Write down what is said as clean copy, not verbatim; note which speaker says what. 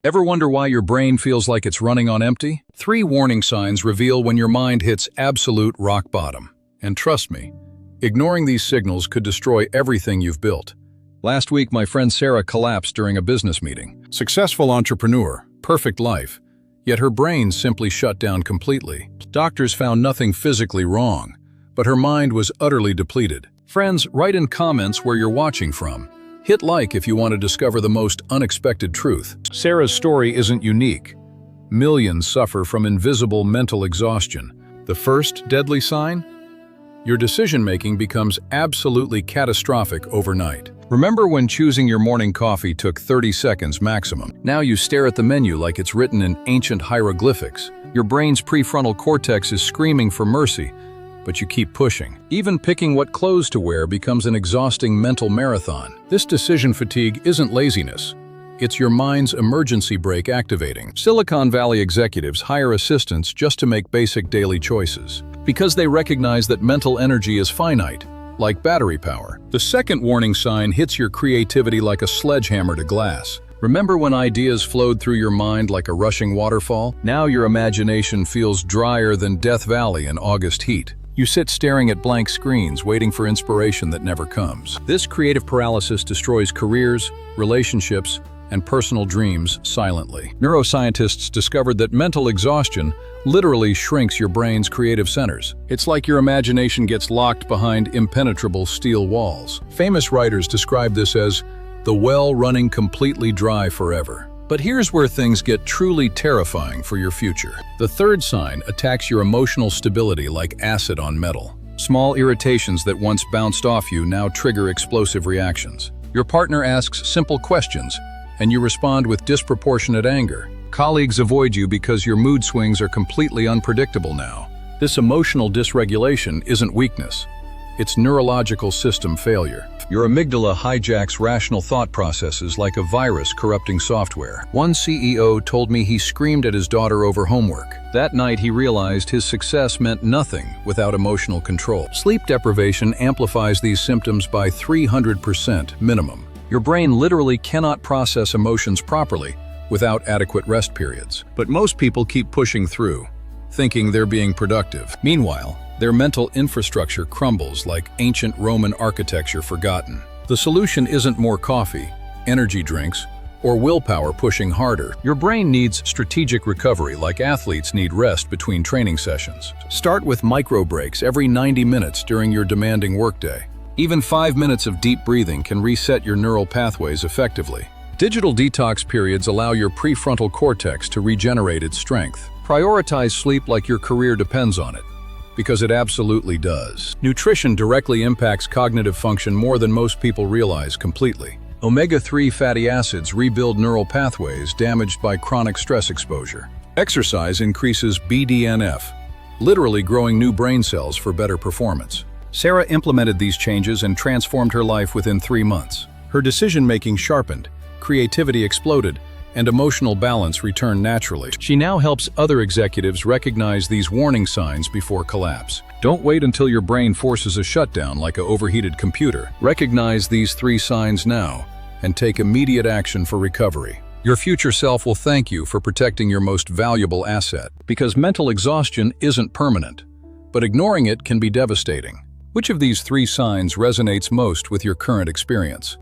Speaker 1: Ever wonder why your brain feels like it's running on empty? 3 warning signs reveal when your mind hits absolute rock bottom. And trust me, ignoring these signals could destroy everything you've built. Last week, my friend Sarah collapsed during a business meeting. Successful entrepreneur, perfect life, yet her brain simply shut down completely. Doctors found nothing physically wrong, but her mind was utterly depleted. Friends, write in comments where you're watching from. Hit like if you want to discover the most unexpected truth. Sarah's story isn't unique. Millions suffer from invisible mental exhaustion. The first deadly sign? Your decision-making becomes absolutely catastrophic overnight. Remember when choosing your morning coffee took 30 seconds maximum? Now you stare at the menu like it's written in ancient hieroglyphics. Your brain's prefrontal cortex is screaming for mercy, but you keep pushing. Even picking what clothes to wear becomes an exhausting mental marathon. This decision fatigue isn't laziness. It's your mind's emergency brake activating. Silicon Valley executives hire assistants just to make basic daily choices, because they recognize that mental energy is finite, like battery power. The second warning sign hits your creativity like a sledgehammer to glass. Remember when ideas flowed through your mind like a rushing waterfall? Now your imagination feels drier than Death Valley in August heat. You sit staring at blank screens, waiting for inspiration that never comes. This creative paralysis destroys careers, relationships, and personal dreams silently. Neuroscientists discovered that mental exhaustion literally shrinks your brain's creative centers. It's like your imagination gets locked behind impenetrable steel walls. Famous writers describe this as the well running completely dry forever. But here's where things get truly terrifying for your future. The third sign attacks your emotional stability like acid on metal. Small irritations that once bounced off you now trigger explosive reactions. Your partner asks simple questions, and you respond with disproportionate anger. Colleagues avoid you because your mood swings are completely unpredictable now. This emotional dysregulation isn't weakness. It's neurological system failure. Your amygdala hijacks rational thought processes like a virus corrupting software. One CEO told me he screamed at his daughter over homework. That night he realized his success meant nothing without emotional control. Sleep deprivation amplifies these symptoms by 300% minimum. Your brain literally cannot process emotions properly without adequate rest periods. But most people keep pushing through, thinking they're being productive. Meanwhile, their mental infrastructure crumbles like ancient Roman architecture forgotten. The solution isn't more coffee, energy drinks, or willpower pushing harder. Your brain needs strategic recovery like athletes need rest between training sessions. Start with micro breaks every 90 minutes during your demanding workday. Even 5 minutes of deep breathing can reset your neural pathways effectively. Digital detox periods allow your prefrontal cortex to regenerate its strength. Prioritize sleep like your career depends on it, because it absolutely does. Nutrition directly impacts cognitive function more than most people realize completely. Omega-3 fatty acids rebuild neural pathways damaged by chronic stress exposure. Exercise increases BDNF, literally growing new brain cells for better performance. Sarah implemented these changes and transformed her life within 3 months. Her decision-making sharpened, creativity exploded, and emotional balance returned naturally. She now helps other executives recognize these warning signs before collapse. Don't wait until your brain forces a shutdown like an overheated computer. Recognize these 3 signs now and take immediate action for recovery. Your future self will thank you for protecting your most valuable asset, because mental exhaustion isn't permanent, but ignoring it can be devastating. Which of these 3 signs resonates most with your current experience?